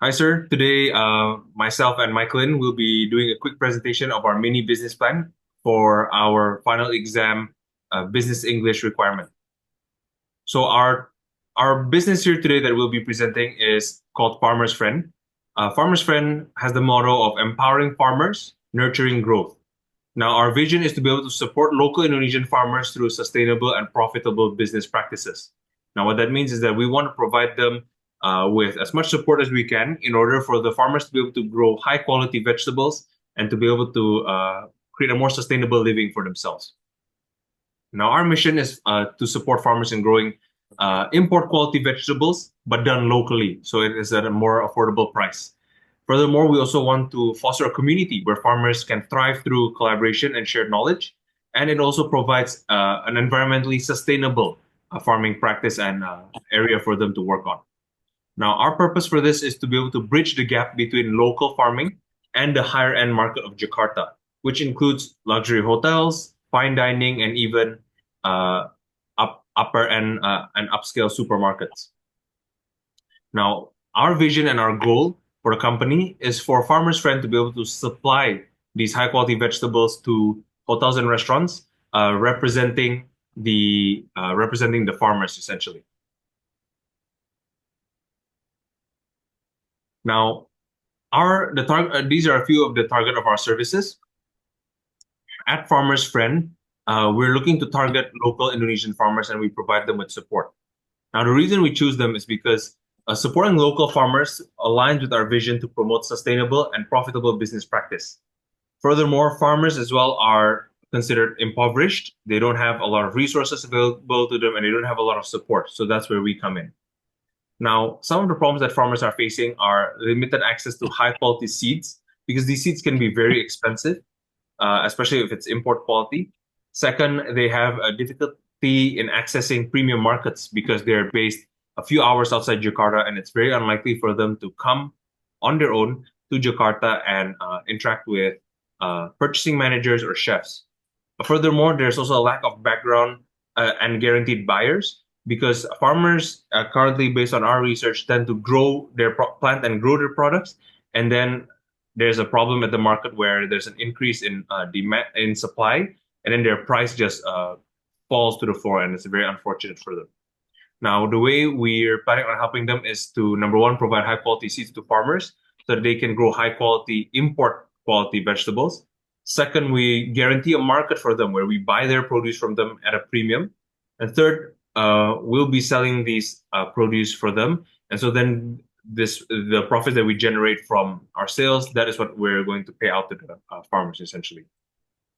Hi, sir. Today, myself and Michaelin will be doing a quick presentation of our mini business plan for our final exam, business English requirement. So our business here today that we'll be presenting is called Farmer's Friend. Farmer's Friend has the motto of empowering farmers, nurturing growth. Now, our vision is to be able to support local Indonesian farmers through sustainable and profitable business practices. Now, what that means is that we want to provide them with as much support as we can in order for the farmers to be able to grow high quality vegetables and to be able to create a more sustainable living for themselves. Now, our mission is to support farmers in growing import quality vegetables, but done locally, so it is at a more affordable price. Furthermore, we also want to foster a community where farmers can thrive through collaboration and shared knowledge. And it also provides an environmentally sustainable farming practice and area for them to work on. Now, our purpose for this is to be able to bridge the gap between local farming and the higher end market of Jakarta, which includes luxury hotels, fine dining, and even uh, upper end and upscale supermarkets. Now, our vision and our goal for the company is for Farmers Friend to be able to supply these high quality vegetables to hotels and restaurants, representing the farmers essentially. Now, these are a few of the target of our services. At Farmers Friend, we're looking to target local Indonesian farmers and we provide them with support. Now, the reason we choose them is because supporting local farmers aligns with our vision to promote sustainable and profitable business practice. Furthermore, farmers as well are considered impoverished. They don't have a lot of resources available to them and they don't have a lot of support. So that's where we come in. Now, some of the problems that farmers are facing are limited access to high quality seeds because these seeds can be very expensive, especially if it's import quality. Second, they have a difficulty in accessing premium markets because they're based a few hours outside Jakarta, and it's very unlikely for them to come on their own to Jakarta and interact with purchasing managers or chefs. Furthermore, there's also a lack of background and guaranteed buyers because farmers currently, based on our research, tend to grow their plant and grow their products, and then there's a problem at the market where there's an increase in demand in supply, and then their price just falls to the floor, and it's very unfortunate for them. Now, the way we're planning on helping them is to number one, provide high quality seeds to farmers so that they can grow high quality import quality vegetables. Second, we guarantee a market for them where we buy their produce from them at a premium. And third, we'll be selling these produce for them. And so then the profit that we generate from our sales, that is what we're going to pay out to the farmers essentially.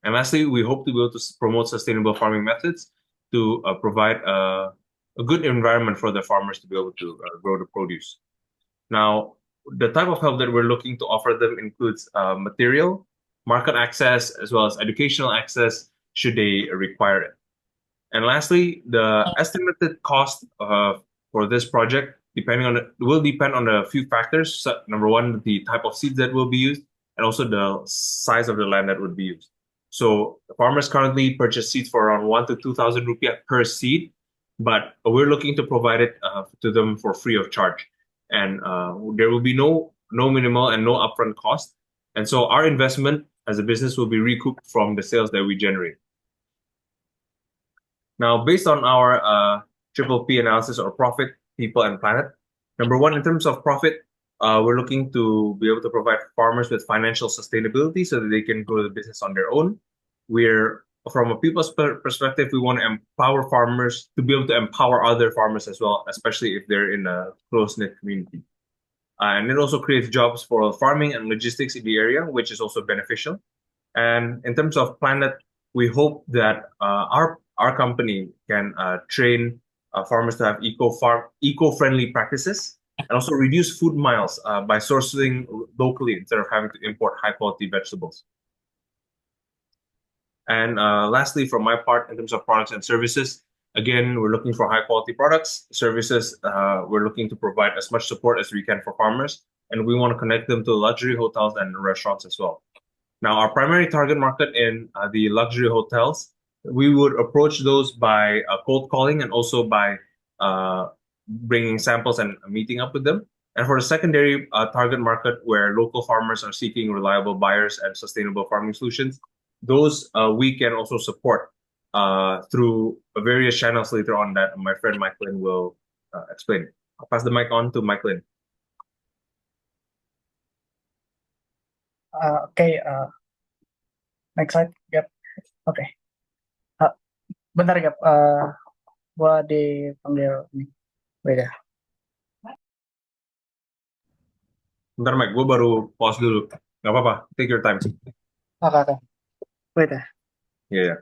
And lastly, we hope to be able to promote sustainable farming methods to provide a good environment for the farmers to be able to grow the produce. Now, the type of help that we're looking to offer them includes material, market access, as well as educational access should they require it. And lastly, the estimated cost for this project will depend on a few factors. So, number one, the type of seeds that will be used, and also the size of the land that would be used. So farmers currently purchase seeds for around 1 to 2,000 rupiah per seed, but we're looking to provide it to them for free of charge, and there will be no minimal and no upfront cost. And so our investment as a business will be recouped from the sales that we generate. Now, based on our triple P analysis or profit, people, and planet, number one, in terms of profit, we're looking to be able to provide farmers with financial sustainability so that they can grow the business on their own. We're from a people's perspective, we want to empower farmers to be able to empower other farmers as well, especially if they're in a close-knit community. And it also creates jobs for farming and logistics in the area, which is also beneficial. And in terms of planet, we hope that our company can train farmers to have eco-friendly practices and also reduce food miles by sourcing locally instead of having to import high-quality vegetables. And lastly, from my part, in terms of products and services, again, we're looking for high-quality products, services. We're looking to provide as much support as we can for farmers, and we want to connect them to luxury hotels and restaurants as well. Now, our primary target market in the luxury hotels, we would approach those by cold calling and also by bringing samples and meeting up with them. And for the secondary target market, where local farmers are seeking reliable buyers and sustainable farming solutions, those we can also support through various channels later on that my friend Michaelin will explain. I'll pass the mic on to Michaelin. Oke, next slide. Yap. Oke. Bentar, Gap. Gua dipanggil ini. Beda. Bentar, Mike. Gue baru pause dulu. Gak apa-apa. Take your time. Oke. Wait ya. Iya, yeah.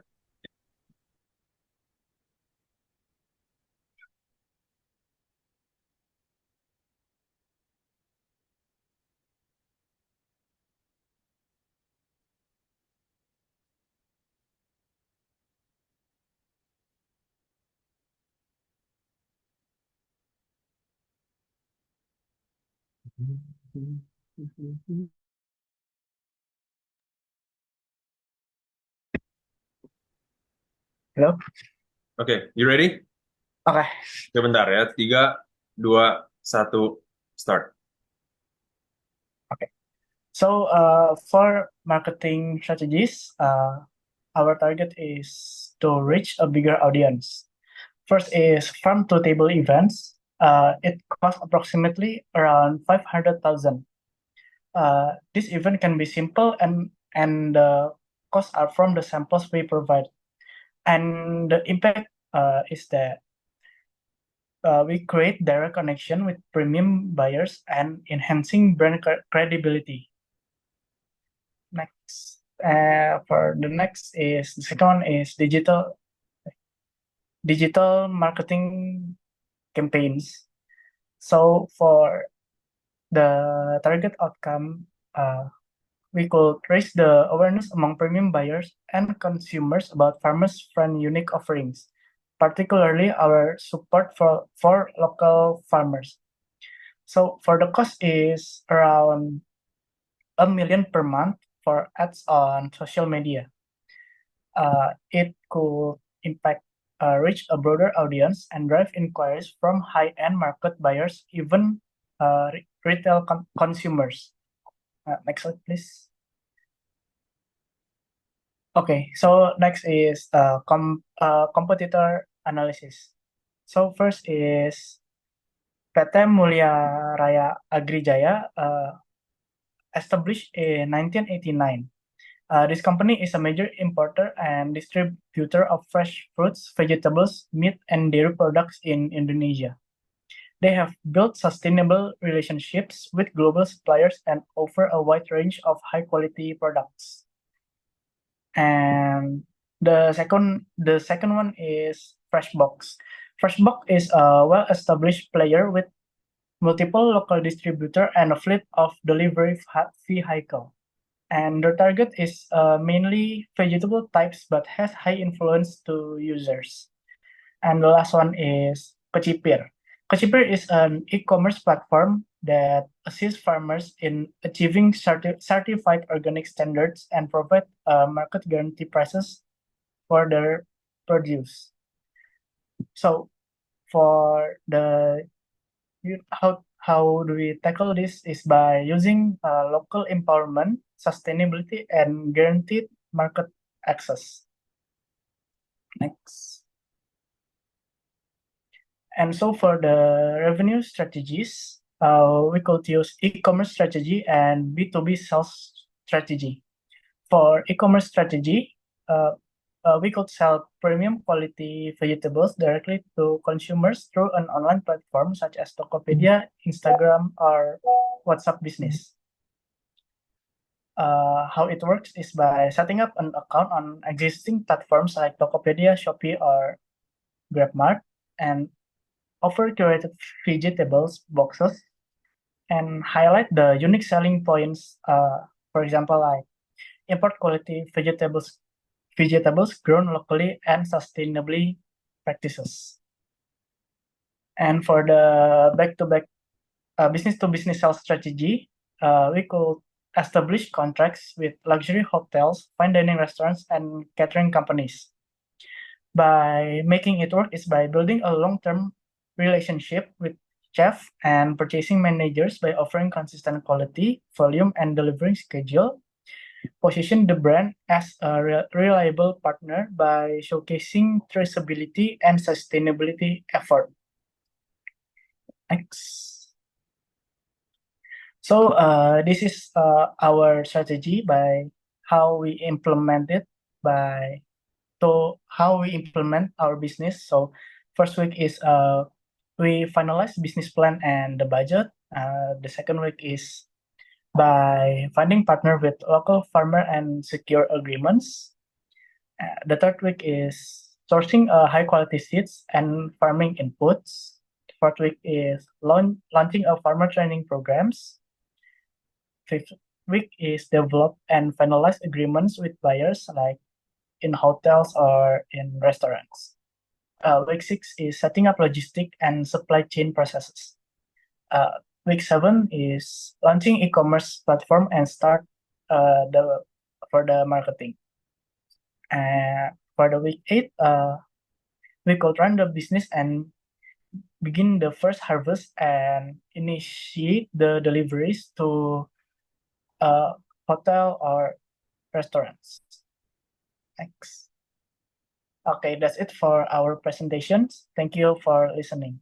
Halo? Oke, you ready? Oke. Ya bentar ya. 3, 2, 1, start. Okay. So for marketing strategies, our target is to reach a bigger audience. First is farm to table events. It costs approximately around 500,000. This event can be simple and the costs are from the samples we provide. And the impact is that we create direct connection with premium buyers and enhancing brand credibility. Next, for the next is the second one is digital marketing campaigns. So for the target outcome, we could raise the awareness among premium buyers and consumers about farmers' friend unique offerings, particularly our support for local farmers. So for the cost is around 1 million per month for ads on social media. It could impact reach a broader audience and drive inquiries from high-end market buyers, even retail consumers. Next slide, please. Okay, so next is competitor analysis. So first is PT Mulia Raya Agrijaya, established in 1989. This company is a major importer and distributor of fresh fruits, vegetables, meat, and dairy products in Indonesia. They have built sustainable relationships with global suppliers and offer a wide range of high-quality products. And the second one is Freshbox. Freshbox is a well-established player with multiple local distributor and a fleet of delivery vehicle. And their target is mainly vegetable types, but has high influence to users. And the last one is Kecipir. Kecipir is an e-commerce platform that assists farmers in achieving certified organic standards and provide market guarantee prices for their produce. So, for the how do we tackle this is by using local empowerment, sustainability, and guaranteed market access. Next. And so for the revenue strategies, we could use e-commerce strategy and B2B sales strategy. For e-commerce strategy, we could sell premium quality vegetables directly to consumers through an online platform such as Tokopedia, Instagram, or WhatsApp Business. How it works is by setting up an account on existing platforms like Tokopedia, Shopee, or GrabMart, and offer curated vegetables boxes and highlight the unique selling points. For example, like import quality vegetables grown locally and sustainably practices. And for the back-to-back business-to-business sales strategy, we could establish contracts with luxury hotels, fine dining restaurants, and catering companies. By making it work is by building a long-term relationship with chef and purchasing managers by offering consistent quality, volume, and delivering schedule. Position the brand as a reliable partner by showcasing traceability and sustainability effort. Next. So this is our strategy by how we implement it how we implement our business. So first week is we finalize business plan and the budget. The second week is by finding partner with local farmer and secure agreements. The third week is sourcing high quality seeds and farming inputs. The fourth week is launching a farmer training programs. Fifth week is develop and finalize agreements with buyers like in hotels or in restaurants. Week 6 is setting up logistic and supply chain processes. Week 7 is launching e-commerce platform and start for the marketing. For the week 8, we could run the business and begin the first harvest and initiate the deliveries to hotel or restaurants. Thanks. Okay, that's it for our presentations. Thank you for listening.